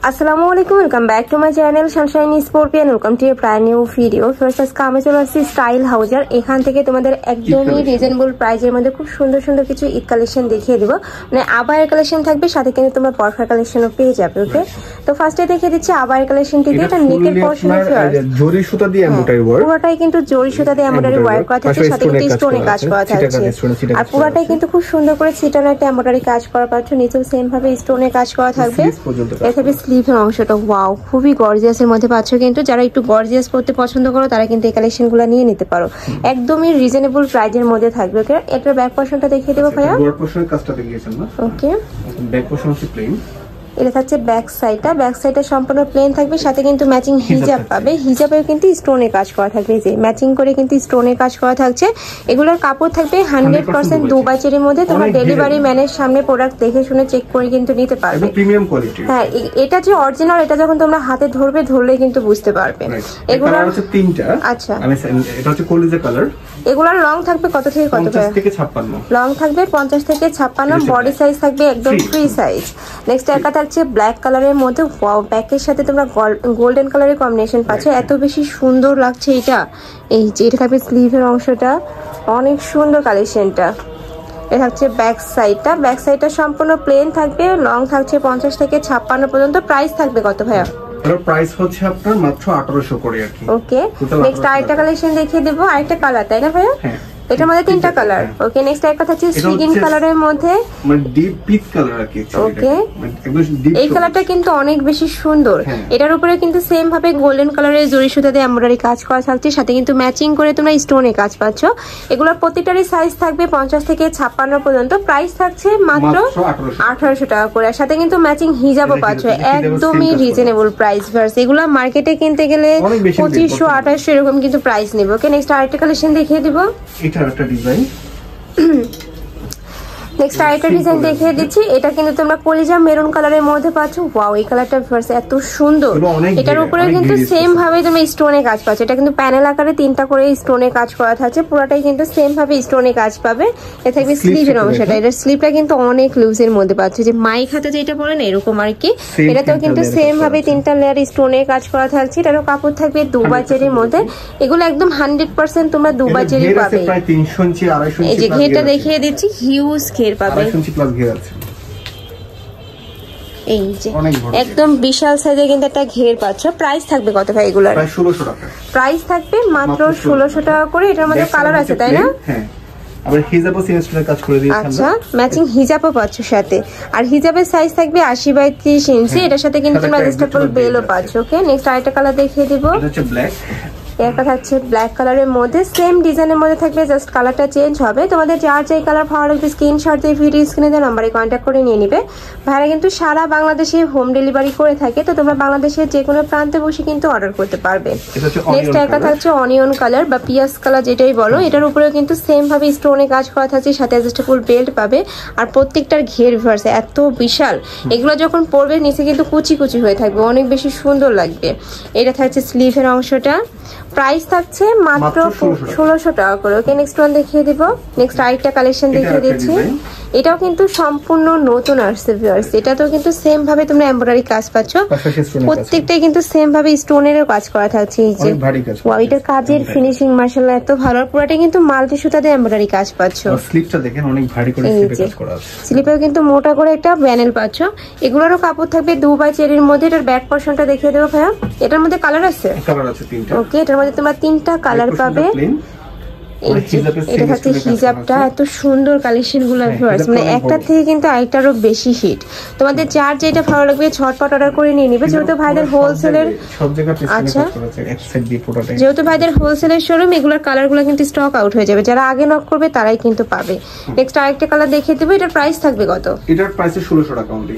আসসালামু আলাইকুম, welcome back to my channel Sunshine scorpion. Welcome to A brand new video. First আজকে আমি চলে আসছি স্টাইল হাউজার। এখান থেকে তোমাদের একদমই রিজনেবল প্রাইসের মধ্যে খুব সুন্দর সুন্দর কিছু ঈদ কালেকশন দেখিয়ে দেবো। মানে আবায়ের কালেকশন থাকবে, সাথে কিন্তু তোমরা পরফা কালেকশনও পেয়ে যাবে। ওকে, তো ফার্স্টে দেখিয়ে দিচ্ছি আবায়ের কালেকশন থেকে। এটা নেকের পোরশনে জরি সুতা দিয়ে এমব্রয়ডারি ওয়ার্ক, পুরোটাই কিন্তু জরি সুতা দিয়ে এমব্রয়ডারি ওয়ার্ক করা থাকছে, সাথে কিন্তু স্টোনে কাজ করা থাকছে। আর পুরোটাই কিন্তু খুব সুন্দর করে ছিটানো একটা এমব্রয়ডারি কাজ করা পাচ্ছ। নিচেও সেম ভাবে স্টোনে কাজ করা থাকবে। এখানে স্লিভের অংশটা ওয়াও, খুবই গর্জিয়াসের মধ্যে পাচ্ছ। কিন্তু যারা একটু গর্জিয়াস পড়তে পছন্দ করো তারা কিন্তু এই কালেকশনগুলো নিয়ে নিতে পারো। একদমই রিজনেবল প্রাইসের মধ্যে থাকবে। ওকে, এটার ব্যাক পোরশনটা দেখিয়ে দেবো ভাইয়া। ব্যাক পোরশনের কাজটা দেখিয়েছেন না? ওকে, ব্যাক পোরশন হচ্ছে প্লেন। এটা থাকছে ব্যাক সাইডটা। ব্যাক সাইডটা সম্পূর্ণ প্লেন থাকবে, সাথে কিন্তু ম্যাচিং হিজাব পাবে। হিজাবেও কিন্তু স্টোনে কাজ করা থাকবে, যে ম্যাচিং করে কিন্তু স্টোনে কাজ করা থাকছে। এগুলোর কাপড় থাকবে 100% দুবাই চেরির মধ্যে। তোমার ডেলিভারি ম্যানের সামনে প্রোডাক্ট দেখে শুনে চেক করে কিন্তু নিতে পারবে। Premium quality. হ্যাঁ, এটা যে অরিজিনাল, এটা যখন তোমরা হাতে ধরলে কিন্তু বুঝতে পারবে। এগুলো হচ্ছে তিনটা। আচ্ছা, এটা হচ্ছে কলিজা কালার। এগুলোর লং থাকবে কত থেকে কত? 50 থেকে 56। লং থাকবে 50 থেকে 56। বডি সাইজ থাকবে একদম ফ্রি সাইজ। নেক্সট একটা থাকছে ব্ল্যাক কালারের মধ্যে। ওয়াও, ব্যাকের সাথে তোমরা গোল্ডেন কালারের কম্বিনেশন পাচ্ছ। এত বেশি সুন্দর লাগছে এটা। এই যে এটা থাকবে স্লিভের অংশটা, অনেক সুন্দর কালেকশনটা। এটা থাকছে ব্যাক সাইডটা। ব্যাক সাইডটা সম্পূর্ণ প্লেন থাকবে। লং থাকছে 50 থেকে 56 পর্যন্ত। প্রাইস থাকবে কত ভাইয়া? এর প্রাইস হচ্ছে আপনার মাত্র 1800 করে আর কি। ওকে, নেক্সট আরেকটা কালেকশন দেখিয়ে দেবো। আরেকটা কালার, তাই না ভাইয়া? হ্যাঁ, এটার মধ্যে তিনটা কালার। ওকে, নেক্সট একটা থাকছে স্কিন কালারের মধ্যে, মানে ডিপ পিচ কালার আর কি। ওকে, একদম ডিপ। এই কালারটা কিন্তু অনেক বেশি সুন্দর। এটার উপরে কিন্তু সেম ভাবে গোল্ডেন কালারের জরি সুতা দিয়ে এমব্রয়ডারি কাজ করা থাকছে, সাথে কিন্তু ম্যাচিং করে তোমরা স্টোনে কাজ পাচ্ছ। এগুলোর প্রতিটারই সাইজ থাকবে 50 থেকে 56 পর্যন্ত। প্রাইস থাকছে মাত্র 1800 টাকা করে। আর সাথে কিন্তু ম্যাচিং হিজাবও পাচ্ছ। একদমই রিজনেবল প্রাইস ভার্স। এগুলো মার্কেটে কিনতে গেলে 2500 2800 এরকম কিন্তু প্রাইস নেবে। ওকে, নেক্সট আরেকটা কালেকশন দেখিয়ে দিব। একটা ডিজাইন। নেক্সট আরেকটা ডিজাইন দেখিয়ে দিচ্ছি। এটা কিন্তু তোমরা কলিজা মেরুন কালারের মধ্যে পাচ্ছ। ওয়াও, এই কালারটা ফার্স্ট এত সুন্দর। এটার উপরে কিন্তু সেম ভাবে তুমি স্টোনে কাজ পাচ্ছ। এটা কিন্তু প্যানেল আকারে 3টা করে স্টোনে কাজ করা থাকছে। পুরোটাই কিন্তু সেম ভাবে স্টোনে কাজ পাবে। এটা থাকবে স্লিভের অংশটা। এটার স্লিভটা কিন্তু অনেক লুজের মধ্যে পাচ্ছ, যে মাইক হাতে যেটা বলে না এরকম আর কি। এটাতেও কিন্তু সেম ভাবে 3টা লেয়ার স্টোনে কাজ করা থাকছে। এটারও কাপড় থাকবে দুবাই চেরির মধ্যে। এগুলো একদম 100% তোমরা দুবাই চেরি পাবে। প্রায় 300 ইঞ্চি 250 ইঞ্চি। এই যে ঘেরটা দেখিয়ে দিচ্ছি, হিউজ ঘের পাবে। 250 ইঞ্চি প্লাস ঘের আছে। এই যে একদম বিশাল সাইজের কিন্তু একটা ঘের পাচ্ছ। প্রাইস থাকবে কত ভাই এগুলার? প্রায় 1600 টাকা। প্রাইস থাকবে মাত্র 1600 টাকা করে। এটার মধ্যে কালার আছে, তাই না? হ্যাঁ, আবার হিজাবও সিনস্টোনের কাজ করে দিয়েছি আমরা। আচ্ছা, ম্যাচিং হিজাবও পাচ্ছ সাথে। আর হিজাবের সাইজ থাকবে 80/30 ইঞ্চি। এটার সাথে কিন্তু তোমরা অ্যাডজাস্টেবল বেলও পাচ্ছ। ওকে, নেক্সট আরেকটা কালার দেখিয়ে দিব। এটা হচ্ছে ব্ল্যাক। একটা থাকছে ব্ল্যাক কালারের মধ্যে, সেম ডিজাইনের মধ্যে থাকবে, জাস্ট কালারটা চেঞ্জ হবে। তোমাদের যার যেই কালার ভালো লাগবে স্ক্রিনশট দিয়ে ভিডিও স্ক্রিনে দেওয়া নাম্বারে কন্ট্যাক্ট করে নিয়ে নিবে। ভাইরা কিন্তু সারা বাংলাদেশে হোম ডেলিভারি করে থাকে, তো তোমরা বাংলাদেশের যে কোনো প্রান্তে বসে কিন্তু অর্ডার করতে পারবে। নেক্সট একটা থাকছে অনিয়ন কালার বা পিয়াজ কালার যেটাই বলো। এটার উপরেও কিন্তু সেম ভাবে স্টোনে কাজ করা থাকছে, সাথে অ্যাডজাস্টেবল বেল্ট পাবে। আর প্রত্যেকটার ঘের ভার্সে এত বিশাল, এগুলো যখন পরবে নিচে কিন্তু কুচি কুচি হয়ে থাকবে, অনেক বেশি সুন্দর লাগবে। এটা থাকছে স্লিভের অংশটা। প্রাইস থাকছে মাত্র 1600 টাকা করে। ওকে, নেক্সট ওয়ান দেখিয়ে দিব। নেক্সট আরেকটা কালেকশন দেখিয়ে দিচ্ছি। এটাও কিন্তু সম্পূর্ণ নতুন আসছে ভিউয়ার্স। এটাতেও কিন্তু সেম ভাবে তোমরা এমব্রয়ডারি কাজ পাচ্ছ। প্রত্যেকটাই কিন্তু সেম ভাবে স্টোনের কাজ করা থাকছে। এই যে ওয়াও, এটার কাজের ফিনিশিং মাশাআল্লাহ এত ভালো। পুরোটা কিন্তু মাল্টি সুতা দিয়ে এমব্রয়ডারি কাজ পাচ্ছ। স্লিপটা দেখেন অনেক ভারী করে স্লিপে কাজ করা আছে। স্লিপেও কিন্তু মোটা করে একটা প্যানেল পাচ্ছ। এগুলোরও কাপড় থাকবে দুবাই চেরির মধ্যে। এটার ব্যাক পোরশনটা দেখিয়ে দেবো ভাইয়া। এটার মধ্যে কালার আছে? কালার আছে 3টা। ওকে, এটার মধ্যে তোমরা 3টা কালার পাবে। এটা থাকছে হিজাবটা। এত সুন্দর কালেকশন গুলো ভিউয়ার্স, মানে একটা থেকে কিন্তু আরেকটারও বেশি হিট। তোমাদের যার যেটা ভালো লাগবে ঝটপট অর্ডার করে নিয়ে নিবে। যেহেতু ভাইদের হোলসেলের, আচ্ছা, যেহেতু ভাইদের হোলসেলের শোরুম, এগুলোর কালার গুলো কিন্তু স্টক আউট হয়ে যাবে। যারা আগে নক করবে তারাই কিন্তু পাবে। নেক্সট আরেকটা কালার দেখিয়ে দেবো। এটার প্রাইস থাকবে কত? এটার প্রাইস 1600 টাকা অনলি।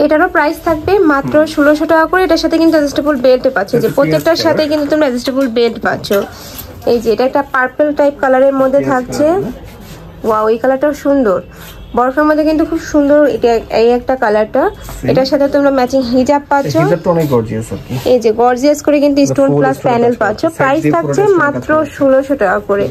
এটারও প্রাইস থাকবে মাত্র 1600 টাকা করে। এটার সাথে কিন্তু অ্যাডজাস্টেবল বেল্ট পাচ্ছ, যে প্রত্যেকটার সাথে কিন্তু তোমরা অ্যাডজাস্টেবল বেল্ট পাচ্ছ। এই যে এটা একটা পার্পল টাইপ কালারের মধ্যে থাকছে। ওয়াও, এই কালারটাও সুন্দর। বরফের মধ্যে কিন্তু খুব সুন্দর এটা এই একটা কালারটা, এটার সাথে তোমরা ম্যাচিং হিজাব পাচ্ছ। হিজাবটা অনেক গর্জিয়াস আর কি, এই যে গর্জিয়াস করে কিন্তু স্টোন প্লাস প্যানেল পাচ্ছ। প্রাইস থাকছে মাত্র 1600 টাকা করে।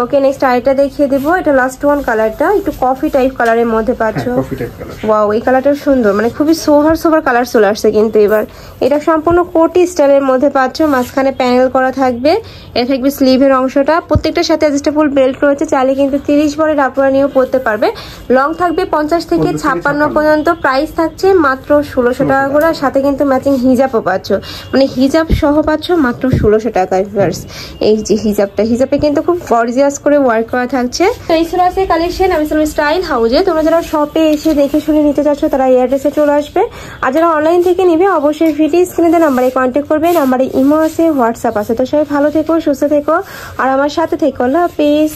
ওকে, নেক্সট আইটা দেখিয়ে দেবো, এটা লাস্ট ওয়ান কালারটা একটু কফি টাইপ কালারের মধ্যে পাচ্ছ। কফি টাইপ কালার, ওয়াও এই কালারটা সুন্দর, মানে খুবই সোভার কালার চলে আসছে কিন্তু এবার। এটা সম্পূর্ণ কোটি স্টাইলের মধ্যে পাচ্ছ, মাঝখানে প্যানেল করা থাকবে, এটা থাকবে স্লিভের অংশটা, প্রত্যেকটার সাথে অ্যাডজাস্টেবল বেল্ট রয়েছে, চাইলে কিন্তু 30 বরের আপুরা নিয়েও পরতে পারবে। লং থাকবে 50 থেকে 56 পর্যন্ত। প্রাইস থাকছে মাত্র 1600 টাকা করে, সাথে কিন্তু ম্যাচিং হিজাবও পাচ্ছ, মানে হিজাব সহ পাচ্ছ মাত্র 1600 টাকায়। এই যে হিজাবে কিন্তু খুব গর্জিয়াস করে ওয়ার্ক করা থাকছে। তো এই ছিল আছে কালেকশন আমি স্টাইল হাউজে। তোমরা যারা শপে এসে দেখে শুনে নিতে চাচ্ছ তারা এই অ্যাড্রেসে চলে আসবে, আর যারা অনলাইন থেকে নিবে অবশ্যই ভিডিও স্ক্রিনে দেওয়া নাম্বারে কন্ট্যাক্ট করবে। নাম্বারে ইমো আছে, হোয়াটসঅ্যাপ আছে। তো সবাই ভালো থেকো, সুস্থ থেকো, আর আমার সাথে থেকো। আল্লাহ হাফেজ।